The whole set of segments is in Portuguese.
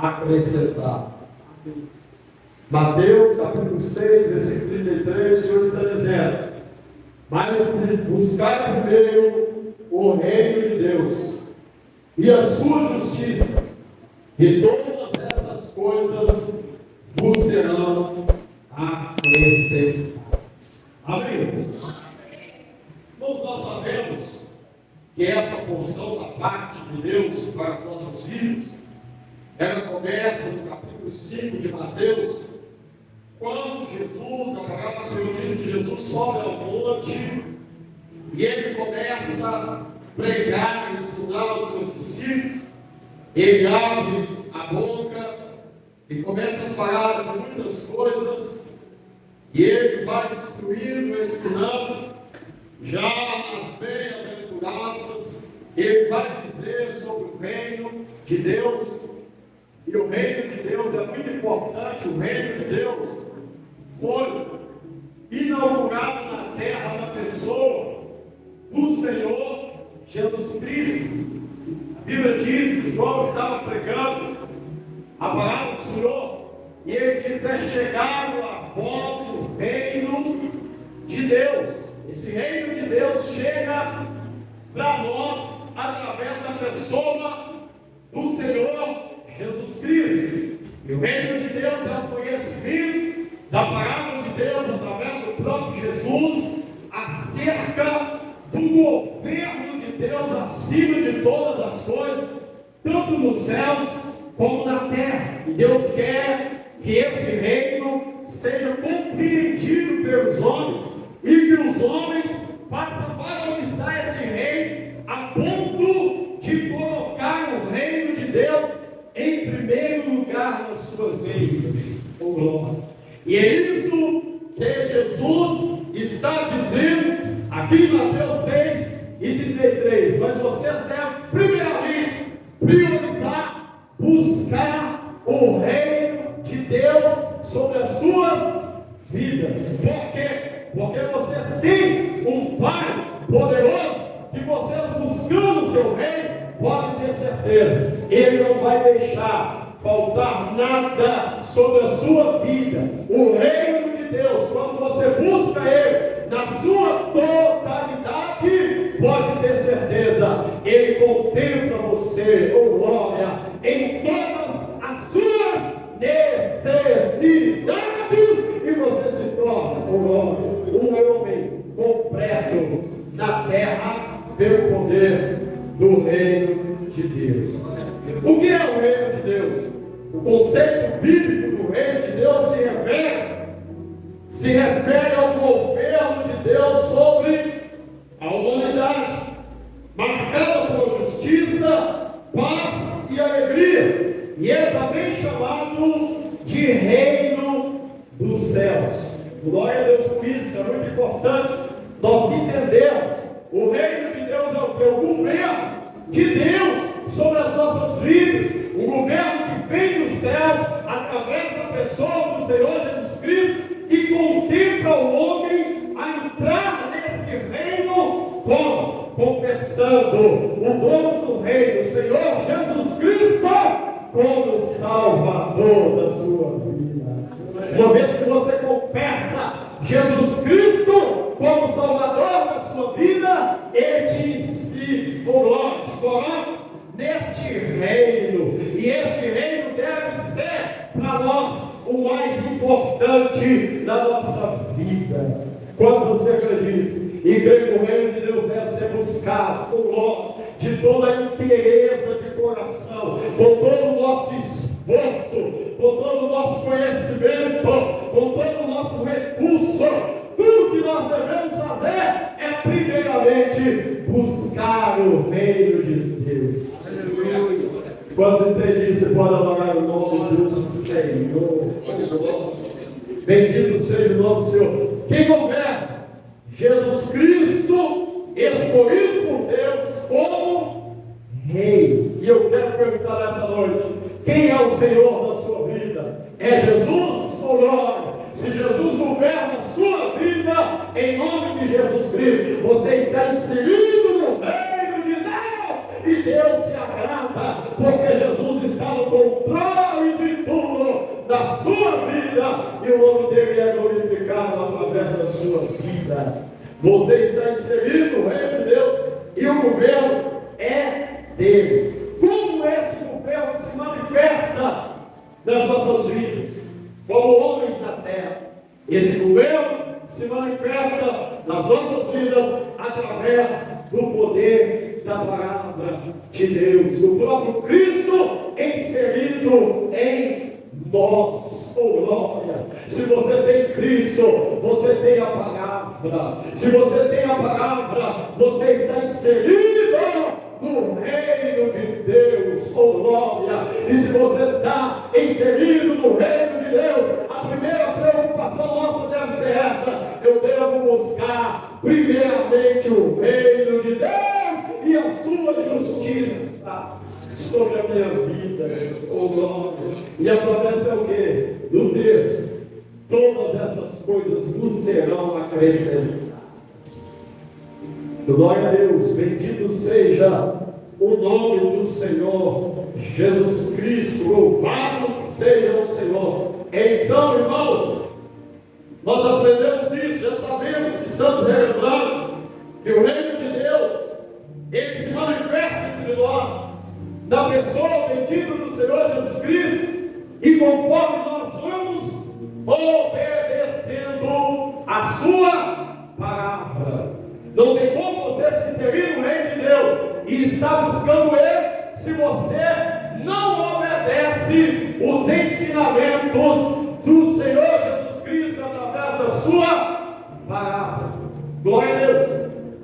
acrescentar. Mateus capítulo 6, versículo 33, o Senhor está dizendo: mas buscai primeiro o reino de Deus e a sua justiça, e todas essas coisas vos serão acrescentadas. Amém? Nós sabemos que essa porção da parte de Deus para as nossas vidas, ela começa no capítulo 5 de Mateus, quando Jesus, a palavra do Senhor diz que Jesus sobe ao monte e ele começa a pregar, ensinar os seus discípulos. Ele abre a boca e começa a falar de muitas coisas, e ele vai instruindo, ensinando. Já nas bem-aventuranças, ele vai dizer sobre o reino de Deus. E o reino de Deus é muito importante. O reino de Deus foi inaugurado na terra da pessoa do Senhor Jesus Cristo. A Bíblia diz que João estava pregando a palavra do Senhor, e ele disse: é chegado a vós o reino de Deus. Esse reino de Deus chega para nós através da pessoa do Senhor Jesus Cristo. E o reino de Deus é o conhecimento da palavra de Deus através do próprio Jesus acerca do governo de Deus acima de todas as coisas, tanto nos céus como na terra. E Deus quer que esse reino seja compreendido pelos homens, e que os homens passem a valorizar este reino a ponto de colocar o reino de Deus em primeiro lugar nas suas vidas. Oh, glória! E é isso que Jesus está dizendo aqui em Mateus 6 e 33. Mas vocês devem primeiramente priorizar, buscar o reino de Deus sobre as suas vidas. Por quê? Porque vocês têm um Pai poderoso, que vocês buscando o seu reino, podem ter certeza, Ele não vai deixar faltar nada sobre a sua vida. O reino de Deus, quando você busca Ele na sua totalidade, pode ter certeza, Ele contempla você, oh glória, em todas as suas necessidades, e você se torna, oh glória, um homem completo na terra pelo poder do reino de Deus. O que é o reino de Deus? O conceito bíblico do reino de Deus se refere ao governo de Deus sobre a humanidade, marcado por justiça, paz e alegria, e é também chamado de reino dos céus. Glória a Deus por isso. É muito importante nós entendermos. O reino de Deus é o que? O governo de Deus sobre as nossas vidas. Um governo que vem dos céus através da pessoa do Senhor Jesus Cristo, e contempla o homem a entrar nesse reino como? Confessando o dono do reino, o Senhor Jesus Cristo, como Salvador da sua vida. Uma vez que você confessa Jesus Cristo como Salvador da sua vida, Ele te coloca neste reino, e este reino deve ser para nós o mais importante da nossa vida. Quantos você acredita? E crê que o reino de Deus deve ser buscado com de toda a inteireza de coração, com todo o nosso esforço, com todo o nosso conhecimento, com todo o nosso recurso. Tudo que nós devemos fazer é primeiramente buscar o reino de Deus. Aleluia. Quando entende isso, você pode adorar o nome do Senhor. Bendito seja o nome do Senhor. Quem governa? Jesus Cristo, escolhido por Deus como Rei. E eu quero perguntar nessa noite: quem é o Senhor da sua vida? É Jesus ou glória? Se Jesus governa a sua vida, em nome de Jesus Cristo, você está inserido no reino de Deus, e Deus se agrada, porque Jesus está no controle e o nome dele é glorificado através da sua vida. Você está inserido no reino de Deus e o governo é dele. Como esse governo se manifesta nas nossas vidas, como homens da terra? Esse governo se manifesta nas nossas vidas através do poder da palavra de Deus, do próprio Cristo inserido em nós. Oh, glória! Se você tem Cristo, você tem a palavra. Se você tem a palavra, você está inserido no reino de Deus. Oh, glória! E se você está inserido no reino de Deus, a primeira preocupação nossa deve ser essa: eu devo buscar primeiramente o reino de Deus e a sua justiça sobre a minha vida. Oh, glória! E a promessa é o quê? Do texto: todas essas coisas vos serão acrescentadas. Glória a Deus, bendito seja o nome do Senhor Jesus Cristo, louvado seja o Senhor. Então, irmãos, nós aprendemos isso, já sabemos, estamos relembrando que o reino de Deus, ele se manifesta entre nós, na pessoa bendita do Senhor Jesus Cristo, e conforme nós vamos obedecendo a sua palavra. Não tem como você se inserir no reino de Deus e estar buscando ele se você não obedece os ensinamentos do Senhor Jesus Cristo através da sua palavra. Glória a Deus.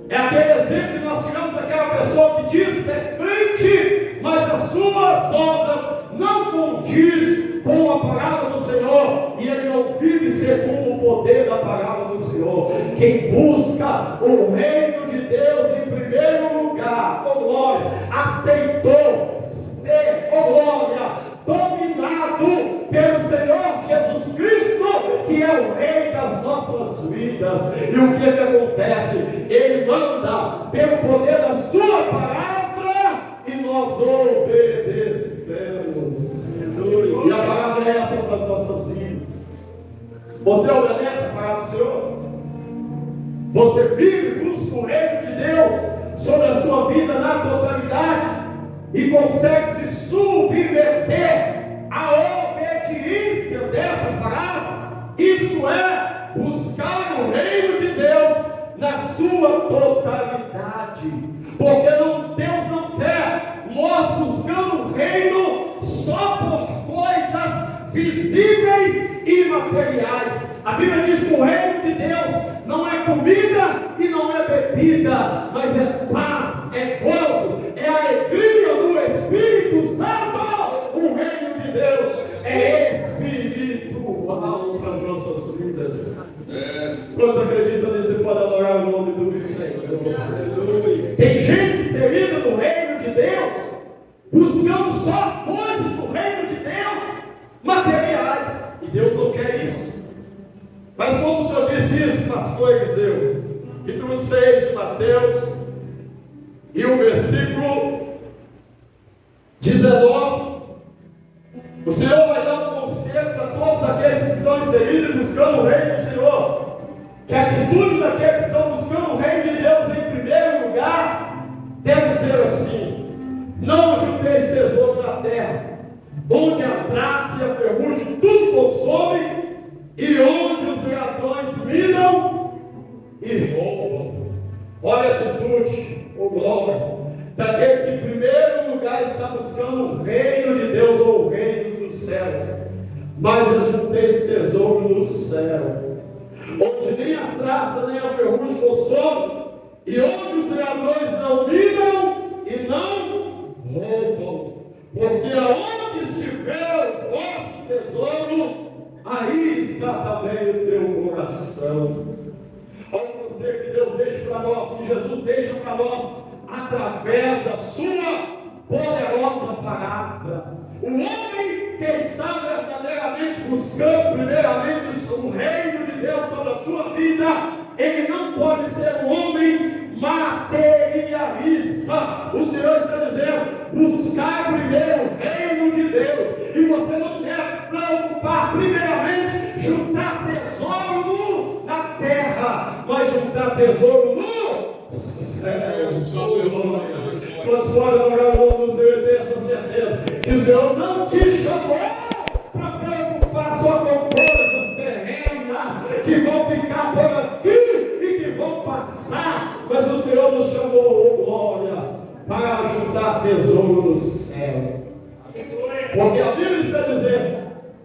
É aquele exemplo que nós tiramos daquela pessoa que diz ser crente, mas as suas obras não condiz com a palavra do Senhor, e ele não vive segundo o poder da palavra do Senhor. Quem busca o reino de Deus em primeiro lugar, oh glória, aceitou ser, oh glória, dominado pelo Senhor Jesus Cristo, que é o Rei das nossas vidas. E o que acontece? Ele manda pelo poder da sua palavra e nós obedecemos. E a palavra é essa para as nossas vidas. Você obedece a palavra do Senhor? Você vive e busca o reino de Deus sobre a sua vida na totalidade e consegue se submeter à obediência dessa palavra? Isto é, buscar o reino de Deus na sua totalidade. Porque Deus não quer nós buscando o reino só por coisas visíveis e materiais. A Bíblia diz que o reino de Deus não é comida e não é bebida, mas é paz, é gozo, é alegria do Espírito Santo. O reino de Deus é espiritual para as nossas vidas. Quantos acreditam nisso e podem adorar o nome do Senhor? Tem gente inserida no reino de Deus, buscando só coisas do reino de Deus, materiais, e Deus não quer isso. Mas como o Senhor disse isso, pastor Eliseu, capítulo 6 de Mateus, e o versículo 19, o Senhor vai dar um conselho para todos aqueles que estão inseridos e buscando o reino do Senhor, que a atitude daqueles que estão buscando o reino de Deus em primeiro lugar deve ser assim: não junteis tesouro na terra, onde a traça e a ferrugem tudo consomem, e onde os ladrões minam e roubam. Olha a atitude, oh glória, daquele que em primeiro lugar está buscando o reino de Deus ou o reino dos céus. Mas ajunteis tesouro no céu, onde nem a traça nem a ferrugem consomem, e onde os ladrões não minam e não roubam. Porque aonde estiver o vosso tesouro, aí está também o teu coração. Olha o conselho que Deus deixa para nós, que Jesus deixa para nós, através da sua poderosa palavra. O homem que está verdadeiramente buscando primeiramente o reino de Deus sobre a sua vida, ele não pode ser um homem materialista. O Senhor está dizendo: buscar primeiro o reino de Deus, e você não deve preocupar primeiramente juntar ajuntar tesouro no céu. Nós podemos adorar o nome do Senhor e ter essa certeza que o Senhor não te chamou para preocupar só com coisas terrenas que vão ficar por aqui e que vão passar, mas o Senhor nos chamou, oh glória, para ajuntar tesouro no céu. Porque a Bíblia está dizendo: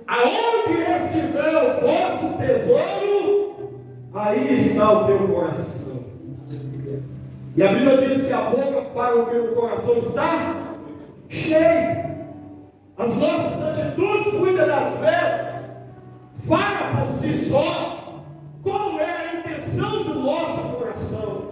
aonde estiver o vosso tesouro, aí está o teu coração. E a Bíblia diz que a boca fala o que o coração está cheio. As nossas atitudes, muitas das vezes, falam por si só qual é a intenção do nosso coração.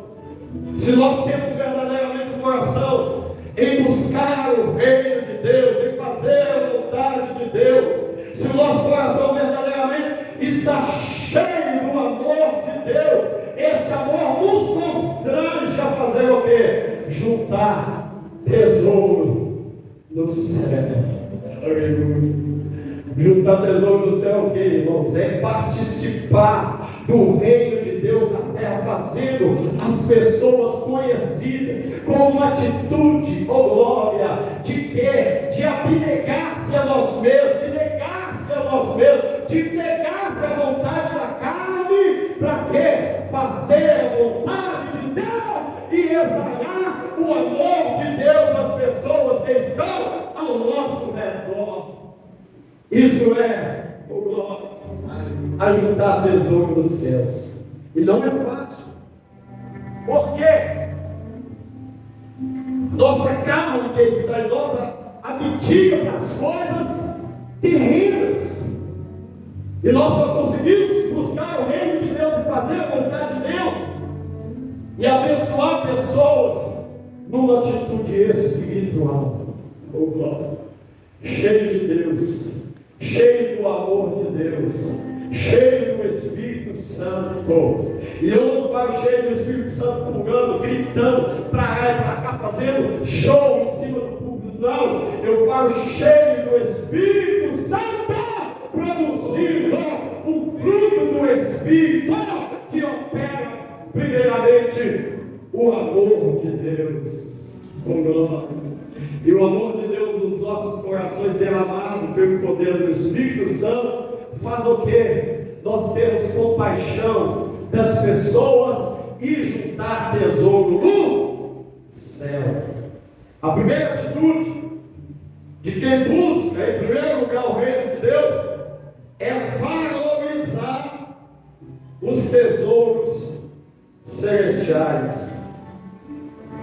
Se nós temos verdadeiramente um coração em buscar o reino de Deus, em fazer a vontade de Deus, se o nosso coração verdadeiramente está cheio do amor de Deus, este amor nos constrange a fazer o quê? Juntar tesouro no céu. Juntar tesouro no céu é o que, irmãos? É participar do reino de Deus na terra, fazendo as pessoas conhecidas com uma atitude, oh glória, de quê? De abnegar-se a nós mesmos, de negar-se a nós mesmos, de negar-se a vontade da carne, para quê? Fazer a vontade de Deus e exalar o amor de Deus às pessoas que estão ao nosso redor. Isso é, oh glória, ajuntar tesouro nos céus. E não é fácil. Por quê? Nossa carne que está em nós abdica para as coisas terrenas. E nós só conseguimos buscar o reino de Deus e fazer a vontade de Deus e abençoar pessoas numa atitude espiritual. Oh glória! Cheio de Deus, cheio do amor de Deus, cheio do Espírito Santo. E eu não falo cheio do Espírito Santo pulando, gritando para lá e para cá, fazendo show em cima do público. Não, eu falo cheio do Espírito Santo, produzindo o fruto do Espírito que opera primeiramente o amor de Deus. Com glória. E o amor de Deus nos nossos corações, derramado pelo poder do Espírito Santo, faz o quê? Nós temos compaixão das pessoas e juntar tesouro no céu. A primeira atitude de quem busca, em primeiro lugar, o reino de Deus, é valorizar os tesouros celestiais.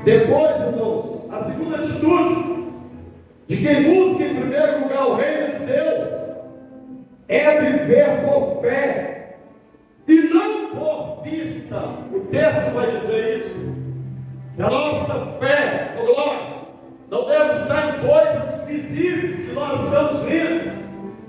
Depois, irmãos, a segunda atitude de quem busca em primeiro lugar o reino de Deus é viver por fé e não por vista. O texto vai dizer isso. Que a nossa fé, oh glória, não deve estar em coisas visíveis que nós estamos vendo,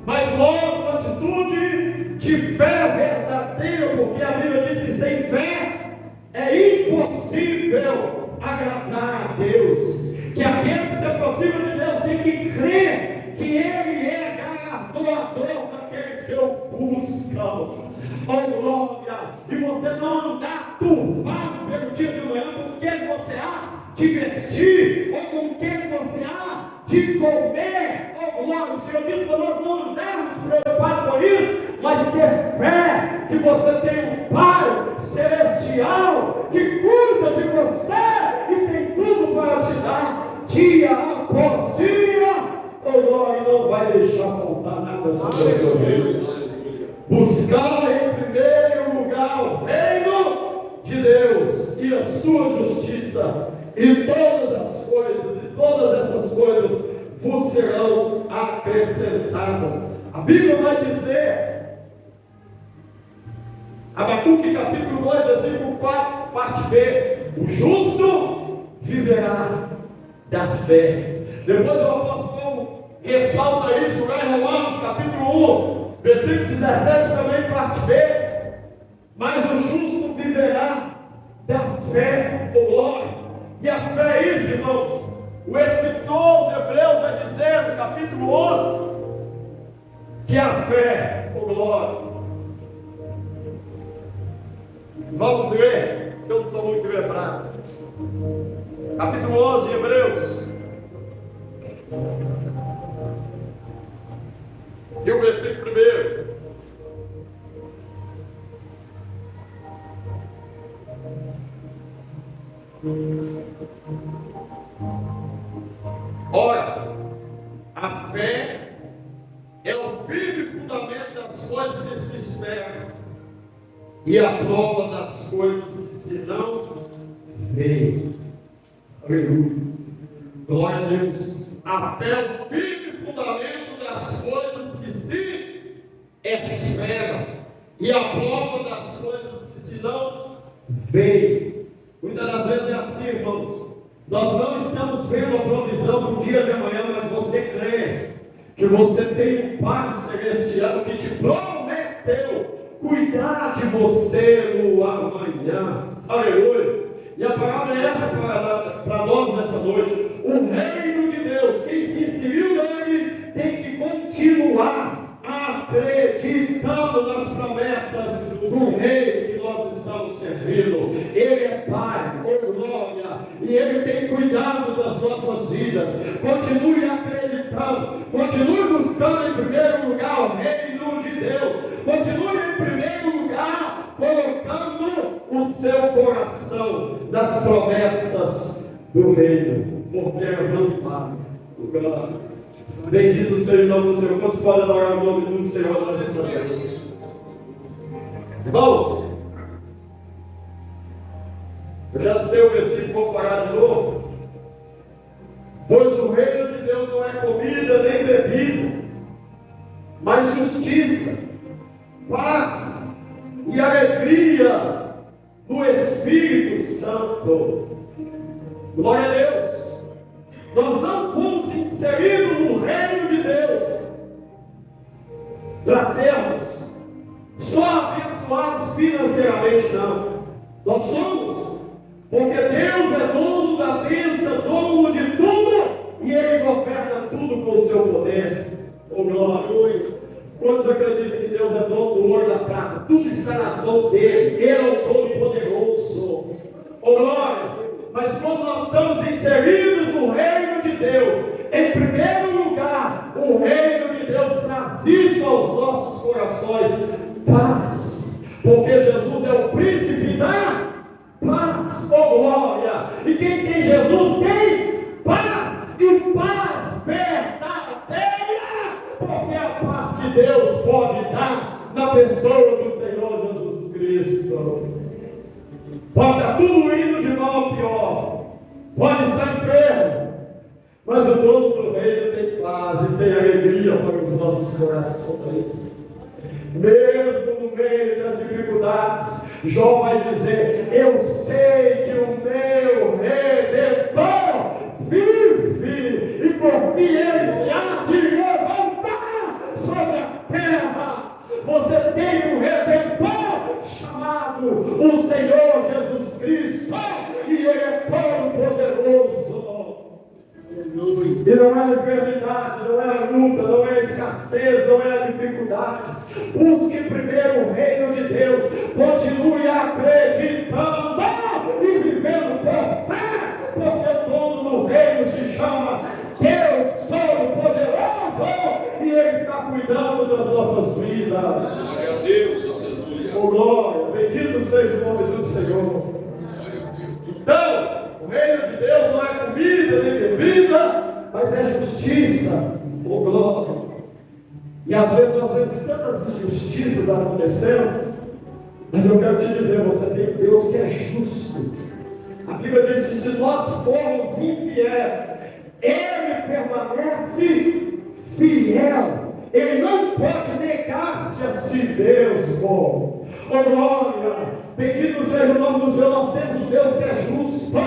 mas nós, uma atitude de fé verdadeira, porque a Bíblia diz que sem fé é impossível agradar a Deus. Que aquele que se aproxima de Deus tem que crer que Ele é galardoador daqueles que o buscam. Oh glória! E você não andar turvado pelo dia de manhã com o que você há de vestir, ou com o que você há de comer. Oh glória! O Senhor diz para nós não andarmos preocupados com isso, mas ter fé que você tem um Pai celestial que cuida de você e tem tudo para te dar dia após dia. Oh glória! E não vai deixar faltar nada sobre o seu reino. Buscar em primeiro lugar o reino de Deus e a sua justiça, e todas essas coisas vos serão acrescentadas. A Bíblia vai dizer, Abacuque capítulo 2, versículo 4, parte B: o justo viverá da fé. Depois o apóstolo Paulo ressalta isso lá em Romanos capítulo 1, versículo 17, também parte B: mas o justo viverá da fé, oh glória. E a fé é isso, irmãos. O escritor aos Hebreus vai dizer no capítulo 11 que a fé, oh glória. Vamos ver Eu não estou muito lembrado. Capítulo 11 de Hebreus. E o versículo 1. Ora, a fé é o firme fundamento das coisas que se esperam e a prova das coisas que se não veem. Aleluia. Glória a Deus. A fé é o firme fundamento das coisas que se esperam e a prova das coisas que se não veem. Muitas das vezes é assim, irmãos. Nós não estamos vendo a provisão do dia de amanhã, mas você crê que você tem um Pai Celestial que te prometeu cuidar de você no amanhã. Aleluia. E a palavra é essa para nós nessa noite. O reino de Deus, quem se inseriu nele, tem que continuar acreditando nas promessas do reino que nós estamos servindo. Ele é Pai, oh glória, e Ele tem cuidado das nossas vidas. Continue acreditando, continue buscando em primeiro lugar o reino de Deus, continue em primeiro lugar colocando o seu coração nas promessas do reino, porque elas não falham. Glória. Bendito seja o nome do Senhor. Quantos podem adorar o nome do Senhor nessa noite? Irmãos, eu já citei o versículo, vou falar de novo. Pois o reino de Deus não é comida nem bebida, mas justiça, paz e alegria no Espírito Santo. Glória a Deus. Nós não fomos inseridos no reino de Deus para sermos só abençoados financeiramente, não. Nós somos, porque Deus é dono da bênção, dono de tudo, e Ele governa tudo com o seu poder. Oh glória! Quantos acreditam que Deus é dono do ouro e da prata? Tudo está nas mãos dele. Ele é o Todo-Poderoso. Oh glória! Mas quando nós estamos inseridos no reino de Deus, em primeiro lugar, o reino de Deus traz isso aos nossos corações: paz, porque Jesus é o príncipe da paz, oh glória! E quem tem Jesus tem paz, e paz verdadeira, porque a paz que Deus pode dar na pessoa do Senhor Jesus Cristo. Pode estar tudo indo de mal a pior, pode estar enfermo, mas o dono do reino tem paz e tem alegria para os nossos corações. Mesmo no meio das dificuldades, Jó vai dizer: eu sei que o meu Redentor vive, e por fim ele se há de levantar sobre a terra. Você tem um Redentor chamado o Senhor Jesus Cristo, e Ele é todo-poderoso. E não é a enfermidade, não é a luta, não é a escassez, não é a dificuldade. Busque primeiro o reino de Deus, continue acreditando e vivendo por fé, porque o dono do reino se chama Deus Todo-Poderoso, e Ele está cuidando das nossas vidas. Glória a Deus, aleluia. Oh glória, bendito seja o nome do Senhor. Então, o reino de Deus não é comida nem bebida, mas é justiça, oh glória. E às vezes nós vemos tantas injustiças acontecendo, mas eu quero te dizer, você tem um Deus que é justo. A Bíblia diz que se nós formos infiéis, Ele permanece fiel. Ele não pode negar-se a si mesmo. Oh glória, bendito seja o nome do Senhor. Nós temos um Deus que é justo,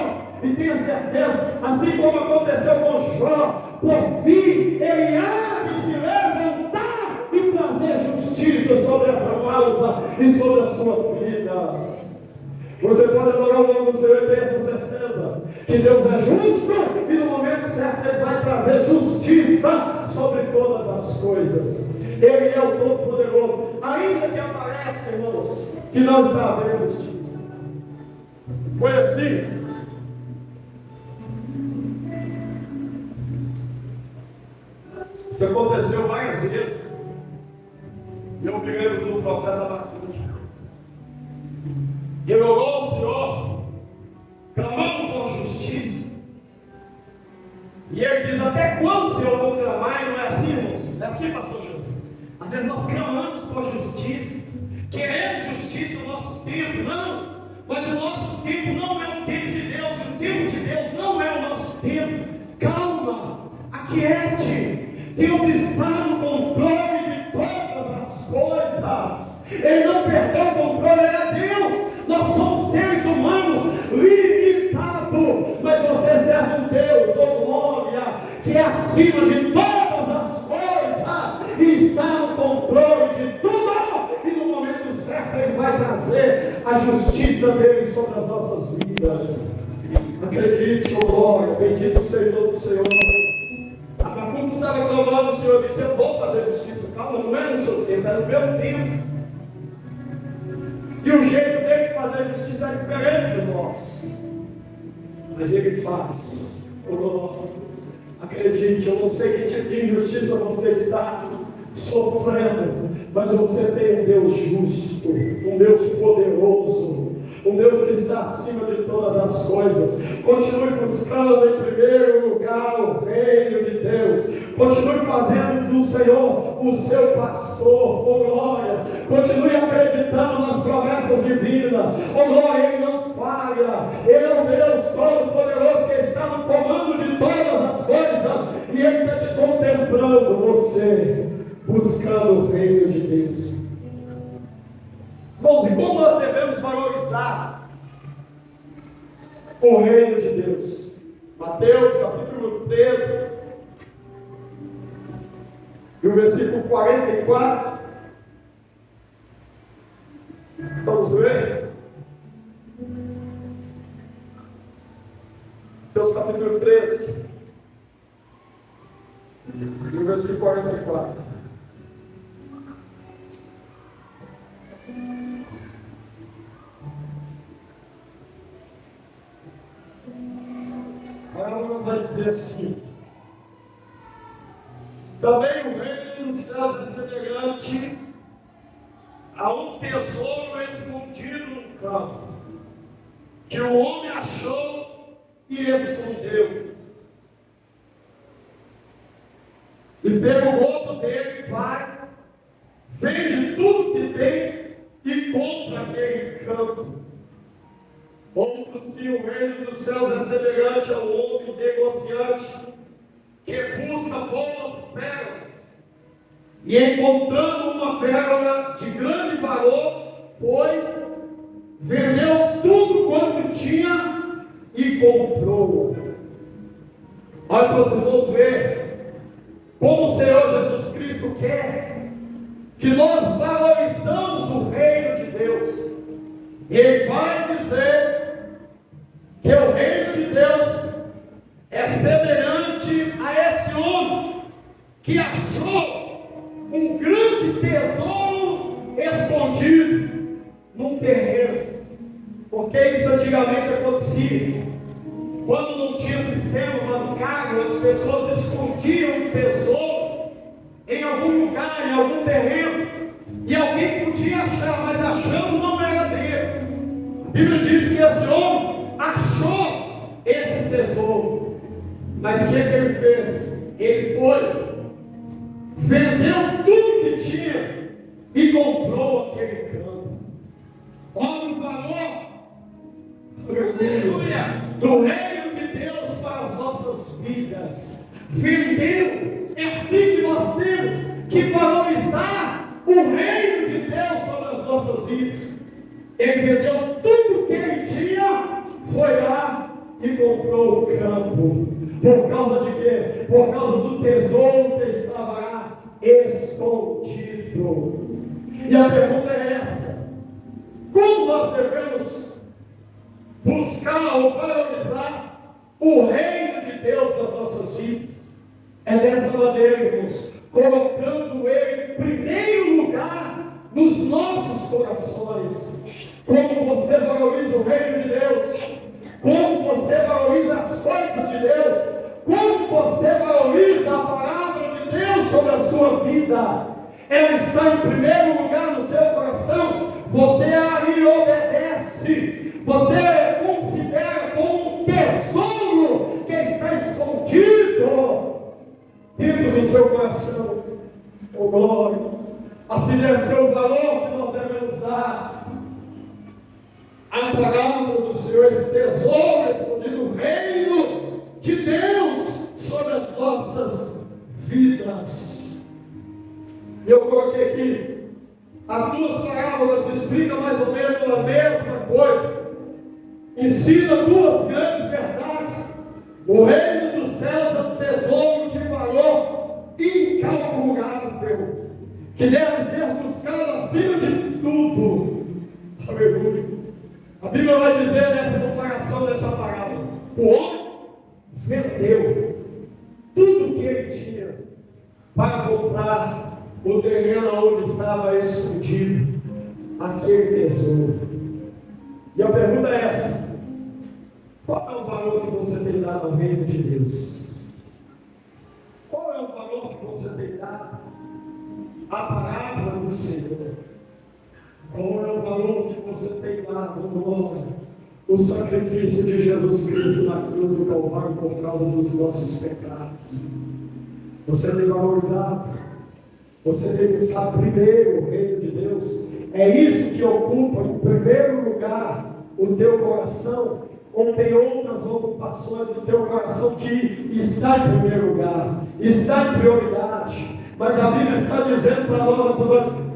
e tenha certeza, assim como aconteceu com Jó, por fim Ele há de se levantar e trazer justiça sobre essa causa e sobre a sua vida. Você pode adorar o nome do Senhor e ter essa certeza que Deus é justo, e no momento certo Ele vai trazer justiça sobre todas as coisas. Ele é o Todo-Poderoso. Ainda que apareça, irmãos, que não está havendo justiça, Foi assim. Isso aconteceu várias vezes. Eu me lembro do profeta Abacuque. Ele orou ao Senhor, clamando por justiça. E ele diz: até quando, Senhor, eu vou clamar? E não é assim, irmãos? É assim, pastor José? Às vezes nós clamamos por justiça, queremos justiça no nosso tempo, não. Mas o nosso tempo não é o tempo de Deus, e o tempo de Deus não é o nosso tempo. Calma, aquiete. Deus está no controle de todas as coisas. Ele não perdeu o controle, ele é Deus. Nós somos seres humanos limitados, mas você serve um Deus, oh glória, que é acima de todas as coisas e está no controle de tudo. E no momento certo Ele vai trazer a justiça dele sobre as nossas vidas. Acredite, oh glória, bendito seja o nome do Senhor. Abacuque estava clamando, o Senhor disse: eu vou fazer justiça. Calma, não é no seu tempo, é no meu tempo. E o jeito dele de fazer justiça é diferente do nosso. Mas ele faz. Oh glória. Acredite, eu não sei que tipo de injustiça você está sofrendo, mas você tem um Deus justo, um Deus poderoso, um Deus que está acima de todas as coisas. Continue buscando em primeiro lugar o reino de Deus. Continue fazendo do Senhor o seu pastor, oh glória. Continue acreditando nas promessas divinas, oh glória. Ele não falha, Ele é o Deus todo-poderoso que está no comando de todas as coisas, e Ele está te contemplando, você buscando o reino de Deus. Irmãos, e como nós devemos valorizar o reino de Deus? Mateus capítulo 13, e o versículo 44. Vamos ler? Mateus capítulo 13, e o versículo 44. Ela vai dizer assim: também o reino dos céus é semelhante a um tesouro escondido no campo, que o homem achou e escondeu. E pelo gozo dele vai, vende tudo que tem e compra aquele campo. Outro sim, o reino dos céus é semelhante ao homem negociante que busca boas pérolas, e encontrando uma pérola de grande valor, foi, vendeu tudo quanto tinha e comprou. Olha para os irmãos ver como o Senhor Jesus Cristo quer que nós valorizamos o reino de Deus. Ele vai dizer que o reino de Deus é semelhante a esse homem que achou um grande tesouro escondido num terreno. Porque isso antigamente acontecia. Quando não tinha sistema bancário, as pessoas escondiam um tesouro em algum lugar, em algum terreno, e alguém podia achar, mas achando não era dele. A Bíblia diz que esse homem achou esse tesouro, mas o que ele fez? Ele foi, vendeu tudo que tinha e comprou aquele campo. Olha o valor, aleluia, do reino de Deus para as nossas vidas. Vendeu. É assim que nós temos que valorizar o reino de Deus sobre as nossas vidas. Ele vendeu tudo que ele tinha, foi lá e comprou o campo. Por causa de quê? Por causa do tesouro que estava lá escondido. E a pergunta é essa: como nós devemos buscar ou valorizar o reino de Deus nas nossas vidas? É dessa maneira, irmãos, colocando ele em primeiro lugar nos nossos corações, como você valoriza o reino de Deus, como você valoriza as coisas de Deus, como você valoriza a palavra de Deus sobre a sua vida. Ela está em primeiro lugar no seu coração. Você ali obedece, você considera como um tesouro que está escondido dentro do seu coração. Oh glória! Assim deve ser o valor que nós devemos dar à palavra do Senhor, esse tesouro escondido no reino de Deus sobre as nossas vidas. E eu coloquei aqui, as duas parábolas explicam mais ou menos a mesma coisa, ensina duas grandes verdades. O reino dos céus é um tesouro de valor incalculável, que deve ser buscado acima de tudo. Aleluia. A Bíblia vai dizer nessa comparação dessa parábola: o homem vendeu tudo que ele tinha para comprar o terreno onde estava escondido aquele tesouro. E a pergunta é essa: qual é o valor que você tem dado ao reino de Deus? Qual é o valor que você tem dado à palavra do Senhor? Qual é o valor que você tem dado, glória, o sacrifício de Jesus Cristo na cruz do Calvário por causa dos nossos pecados? Você tem valorizado? Você tem buscado primeiro o reino de Deus? É isso que ocupa em primeiro lugar o teu coração? Ou tem outras ocupações do teu coração que está em primeiro lugar, está em prioridade? Mas a Bíblia está dizendo para nós: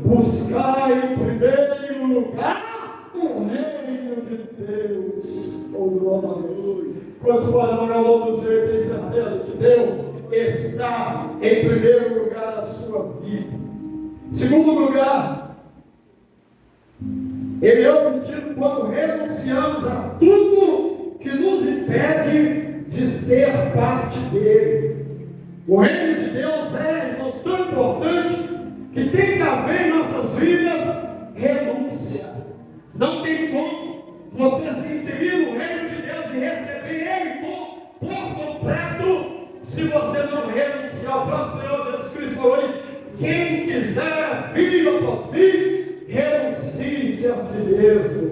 buscar em primeiro lugar o reino de Deus. Oh, glória a Deus! Quando você olha ao nome do Senhor, tem certeza que Deus está em primeiro lugar na sua vida. Segundo lugar, Ele é obtido quando renunciamos a tudo que nos impede de ser parte dele. O reino de Deus é, irmãos, tão importante que tem que haver em nossas vidas renúncia. Não tem como você se inserir no reino de Deus e receber Ele por completo se você não renunciar. O próprio Senhor Jesus Cristo falou isso: quem quiser vir após mim, renuncie-se a si mesmo,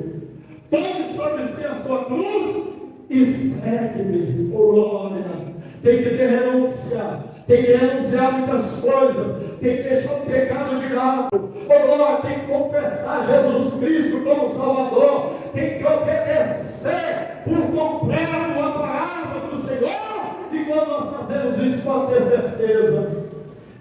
tome sobre si a sua cruz e segue-me. Oh, glória! Tem que ter renúncia, tem que renunciar muitas coisas, tem que deixar o pecado de lado. Oh, glória! Tem que confessar Jesus Cristo como Salvador, tem que obedecer por completo a palavra do Senhor. E quando nós fazemos isso, pode ter certeza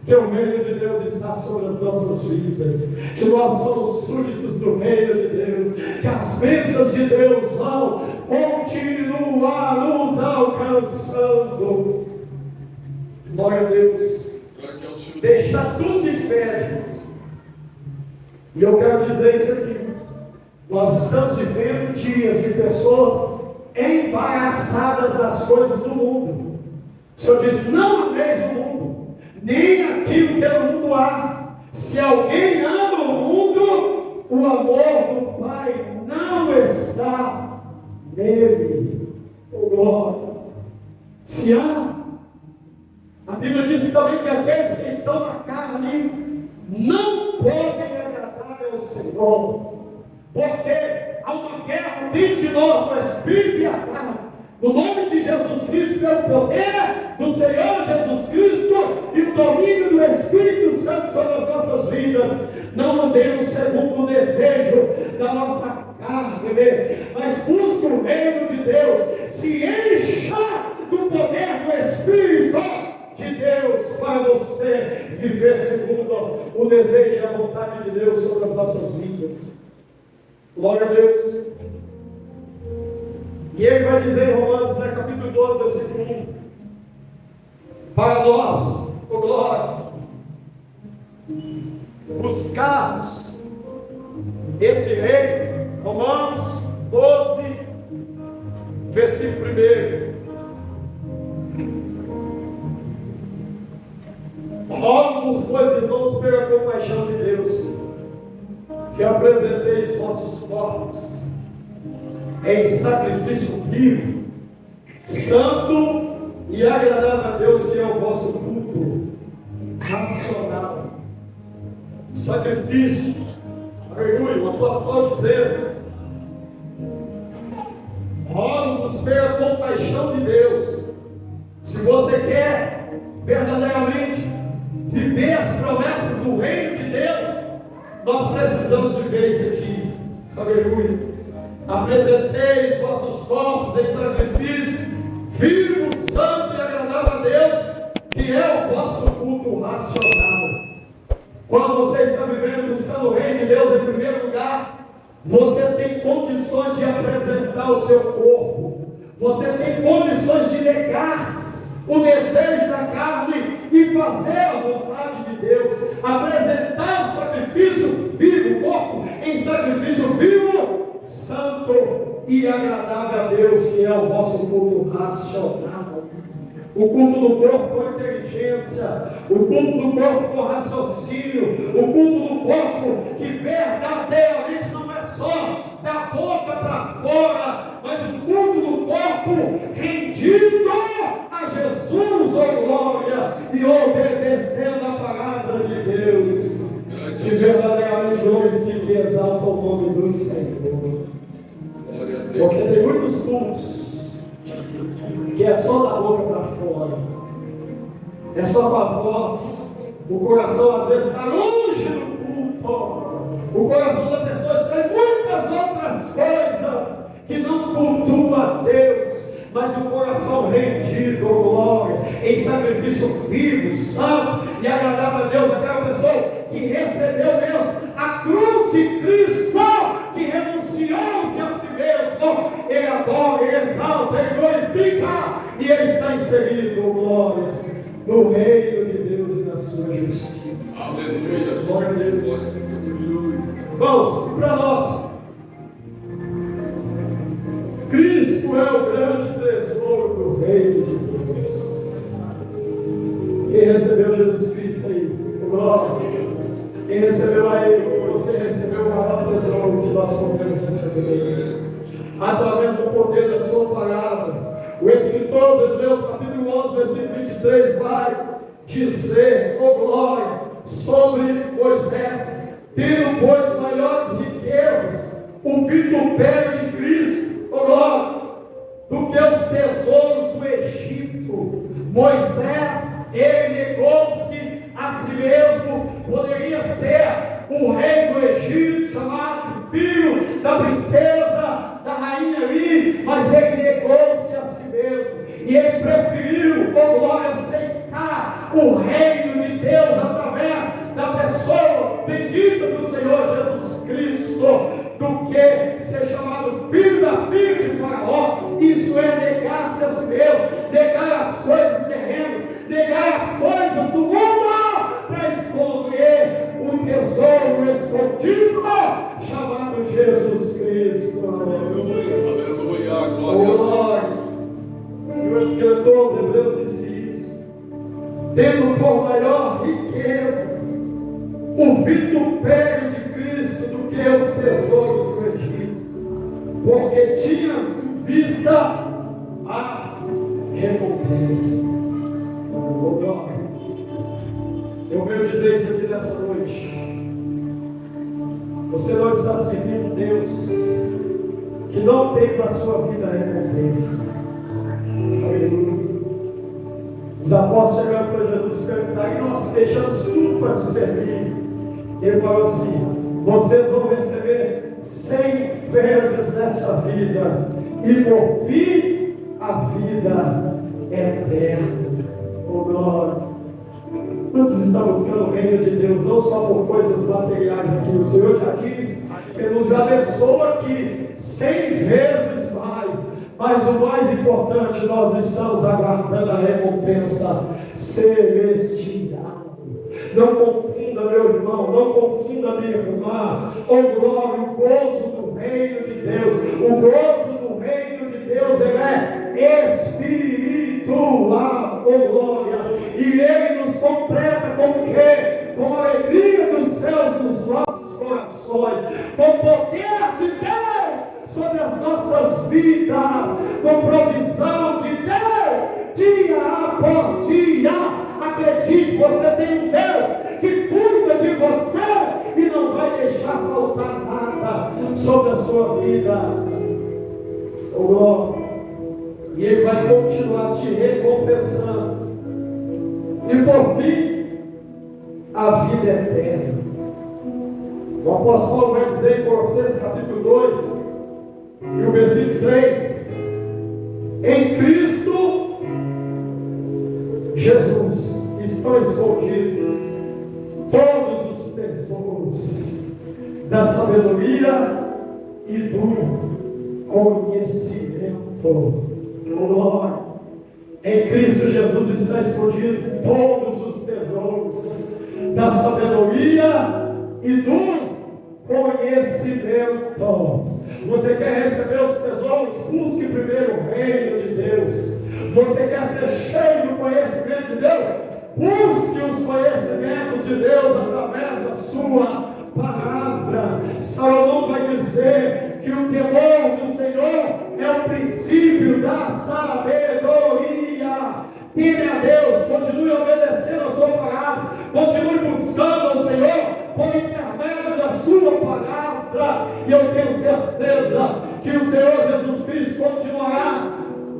que o reino de Deus está sobre as nossas vidas, que nós somos súditos do reino de Deus, que as bênçãos de Deus vão continuar nos alcançando. Glória a Deus. Deixar tudo em pé. E eu quero dizer isso aqui: nós estamos vivendo dias de pessoas embaraçadas das coisas do mundo. O Senhor diz: não ameis o mundo, nem aquilo que no mundo há. Se alguém ama o mundo, o amor do Pai não está nele. Oh, glória! Se há, a Bíblia diz também que aqueles que estão na carne não podem agradar ao Senhor, porque há uma guerra dentro de nós, no Espírito e a carne. No nome de Jesus Cristo, pelo poder do Senhor Jesus Cristo e o domínio do Espírito Santo sobre as nossas vidas, não andemos segundo o desejo da nossa carne, mas busque o reino de Deus, se encha do poder do Espírito de Deus para você viver segundo o desejo e a vontade de Deus sobre as nossas vidas. Glória a Deus. E ele vai dizer em Romanos, capítulo 12, versículo 1: para nós, oh glória, buscarmos esse reino. Romanos 12, versículo 1: rogo-vos, pois, irmãos, pela compaixão de Deus, que apresenteis vossos corpos em sacrifício vivo, santo e agradável a Deus, que é o vosso culto racional. Sacrifício, aleluia, o apóstolo Paulo dizendo: rogo-vos pela compaixão de Deus. Se você quer verdadeiramente viver as promessas do reino de Deus, nós precisamos viver isso aqui, aleluia. Apresentei os vossos corpos em sacrifício vivo, santo e agradável a Deus, que é o vosso culto racional. Quando você está vivendo, buscando o reino de Deus em primeiro lugar, você tem condições de apresentar o seu corpo, você tem condições de negar o desejo da carne e fazer a vontade de Deus, apresentar o sacrifício vivo, o corpo em sacrifício vivo, santo e agradável a Deus, que é o vosso culto racional. O culto do corpo com inteligência, o culto do corpo com raciocínio, o culto do corpo que verdadeiramente não é só da boca para fora, mas o culto do corpo rendido a Jesus, oh glória, e obedecendo a palavra de Deus, que verdadeiramente glorifica e exalta o nome do Senhor. Porque tem muitos cultos que é só da boca para fora, é só com a voz, o coração às vezes está longe do culto, o coração da pessoa está em muitas outras coisas que não cultuam a Deus, mas o coração rendido, glória, em sacrifício vivo, santo e agradável a Deus, aquela pessoa que recebeu mesmo a cruz de Cristo, que renunciou-se a si mesmo, ele adora, ele exalta, ele glorifica, e ele está inserido, glória, no reino de Deus e na sua justiça. Aleluia. Glória a Deus. Irmãos, e para nós, Cristo é o grande tesouro do reino de Deus. Quem recebeu Jesus Cristo aí? Glória. Quem recebeu a Ele, você recebeu o maior tesouro que nós podemos receber. Através do poder da sua palavra. O escritor de Hebreus, capítulo 11, versículo 23, vai dizer, oh glória, sobre Moisés, tendo, pois, maiores riquezas, o vitupério de Cristo, oh glória, do que os tesouros do Egito. Moisés, ele negou-se a si mesmo, poderia ser o rei do Egito, chamado filho da princesa, da rainha ali, mas ele negou-se a si mesmo, e ele preferiu, oh glória, aceitar o reino de Deus através da pessoa bendita do Senhor Jesus Cristo, do que ser chamado filho da filha de Faraó. Isso é negar-se a si mesmo, negar as coisas terrenas, negar as coisas do mundo, para escolher o tesouro escondido, chamado Jesus Cristo. Aleluia, glória. Glória. E o escritor aos Hebreus disse isso, tendo por maior riqueza o vitupério de Cristo do que os tesouros do Egito, porque tinha em vista a recompensa. Oh, glória. Eu venho dizer isso aqui nessa noite. Você não está servindo Deus que não tem para a sua vida a recompensa. Aleluia. Os apóstolos chegaram para Jesus e perguntaram, e nós deixamos tudo para te servir. Ele falou assim, vocês vão receber 100 vezes nessa vida, e por fim a vida eterna. Oh glória. Nós estamos buscando o reino de Deus, não só por coisas materiais aqui. O Senhor já diz que nos abençoa aqui 100 vezes mais. Mas o mais importante, nós estamos aguardando a recompensa celestial. Não confunda, meu irmão, não confunda, minha irmã. Oh glória, o gozo do reino de Deus. O gozo do reino de Deus, ele é espiritual, oh glória. E ele nos completa com o quê? Com a alegria dos céus nos nossos corações. com provisão de Deus, dia após dia. Acredite, você tem um Deus que cuida de você e não vai deixar faltar nada sobre a sua vida. Oh, glória. E Ele vai continuar te recompensando. E por fim, a vida eterna. O apóstolo Paulo vai dizer em Colossenses capítulo 2, e o versículo 3: em Cristo Jesus estão escondidos todos os tesouros da sabedoria e do conhecimento. Glória. Em Cristo Jesus está escondido todos os tesouros da sabedoria e do conhecimento. Você quer receber os tesouros? Busque primeiro o reino de Deus. Você quer ser cheio do conhecimento de Deus? Busque os conhecimentos de Deus através da sua palavra. Salomão vai dizer que o temor do Senhor é o princípio da sabedoria. Teme a Deus, continue obedecendo a sua palavra, continue buscando ao Senhor por intermédio da sua palavra, e eu tenho certeza que o Senhor Jesus Cristo continuará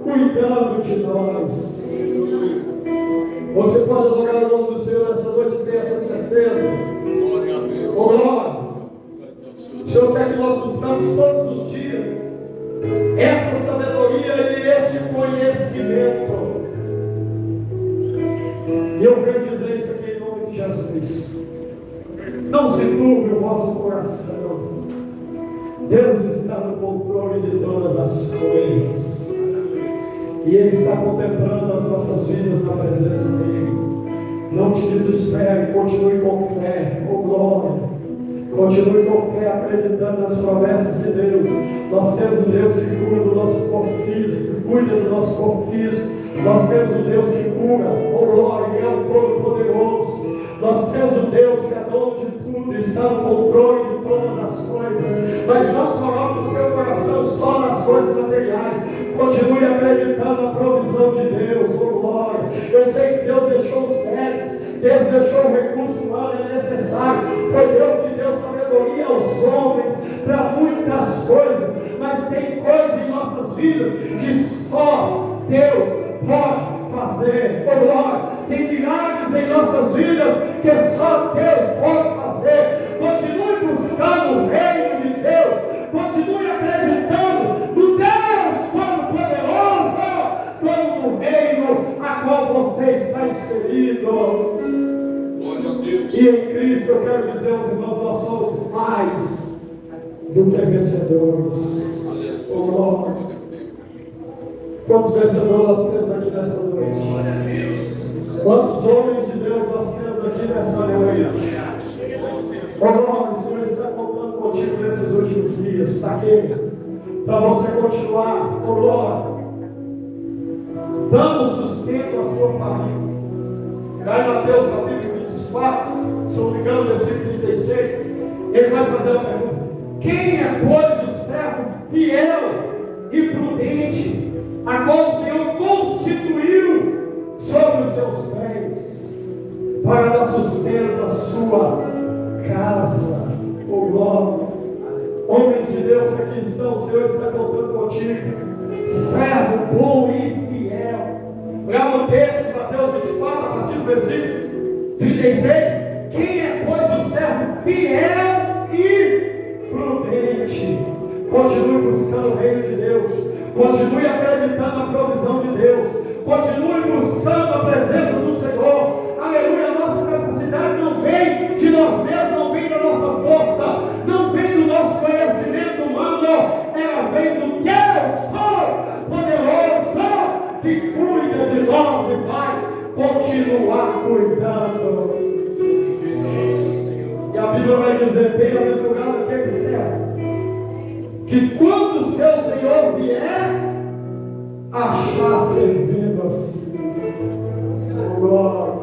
cuidando de nós. Você pode adorar o nome do Senhor essa noite e ter essa certeza. Glória a Deus. Oh, glória. O Senhor quer que nós buscamos todos os dias essa sabedoria e este conhecimento. E eu venho dizer isso aqui em nome de Jesus. Não se turbe o vosso coração. Deus está no controle de todas as coisas. E Ele está contemplando as nossas vidas na presença dEle. Não te desespere, continue com fé, oh glória. Continue com fé, acreditando nas promessas de Deus. Nós temos um Deus que cuida do nosso corpo físico, cuida do nosso corpo físico. Nós temos um Deus que cura, oh glória, Ele é o Todo-Poderoso. Nós temos um Deus que é dono de tudo, está no controle de todas as coisas. Mas não coloque o seu coração só nas coisas materiais. Continue acreditando na provisão de Deus, oh glória. Eu sei que Deus deixou os médicos, Deus deixou o recurso humano necessário. Foi Deus que deu sabedoria aos homens para muitas coisas. Mas tem coisas em nossas vidas que só Deus pode fazer, oh glória. Tem milagres em nossas vidas que só Deus pode fazer. Continue buscando o reino de Deus. Continue acreditando no Deus Todo-Poderoso, como no reino a qual você está inserido. Glória a Deus. E em Cristo eu quero dizer aos irmãos, nós somos mais do que vencedores. Oh, glória. Quantos vencedores nós temos aqui nessa noite? Quantos homens de Deus nós temos aqui nessa noite? Oh glória, o Senhor está contando contigo nesses últimos dias. Para quê? Para você continuar, oh glória, dando sustento à sua família. Lá em Mateus capítulo 24, se não me engano, versículo 36, ele vai fazer uma pergunta: quem é, pois, o servo fiel e prudente, a qual o Senhor constituiu sobre os seus bens, para dar sustento à sua casa? Oh glória. Homens de Deus que aqui estão, o Senhor está contando contigo. Servo bom e fiel. Olha no texto de Mateus 24, a partir do versículo 36. Quem é, pois, o servo fiel e prudente? Continue buscando o reino de Deus. Continue acreditando na provisão de Deus. Continue buscando a presença do Senhor. Aleluia. A nossa capacidade não vem de nós mesmos, não vem da nossa força, não vem do nosso conhecimento humano. Ela vem do Deus Todo-Poderoso que cuida de nós e vai continuar cuidando. E a Bíblia vai dizer: bem-aventurado aquele servo que quando o seu Senhor vier, achar servindo assim. Glória.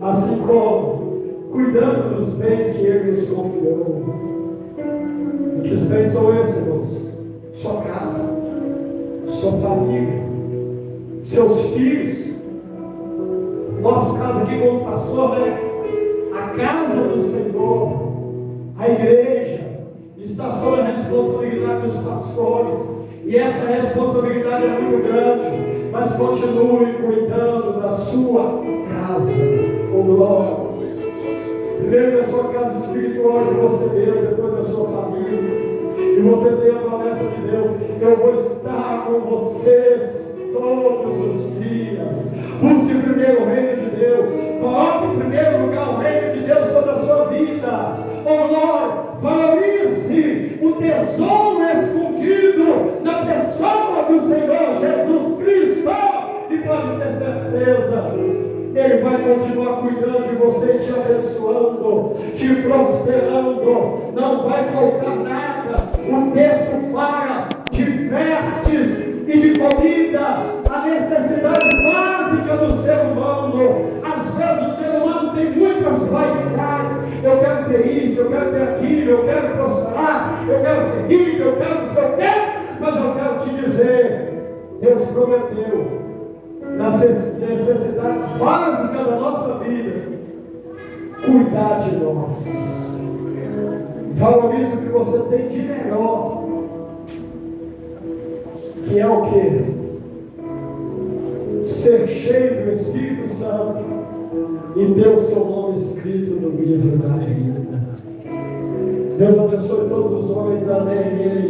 Assim como cuidando dos bens que Ele nos confiou. E que os bens são esses, irmãos? Sua casa, sua família, seus filhos. Nosso caso aqui como pastor, né? A casa do Senhor, a igreja, está sob a responsabilidade dos pastores. E essa responsabilidade é muito grande. Mas continue cuidando da sua casa. Oh, glória. Primeiro da sua casa espiritual de você mesmo, depois da sua família. E você tem a promessa de Deus: eu vou estar com vocês todos os dias. Busque primeiro o reino de Deus. Coloque em primeiro lugar o reino de Deus sobre a sua vida. Oh, glória. Valorize o tesouro escondido na pessoa do Senhor Jesus Cristo. E pode ter certeza, Ele vai continuar cuidando de você, te abençoando, te prosperando. Não vai faltar nada. O texto fala de vestes e de comida, a necessidade básica do ser humano. Às vezes o ser humano tem muitas vaidades. Eu quero ter isso, eu quero ter aquilo, eu quero prosperar, eu quero ser rico, eu quero não sei o quê. Mas eu quero te dizer, Deus prometeu nas necessidades básicas da nossa vida, cuidar de nós. Valorize o que você tem de melhor, que é o que? Ser cheio do Espírito Santo e ter o seu nome escrito no livro da vida. Deus abençoe todos os homens da igreja.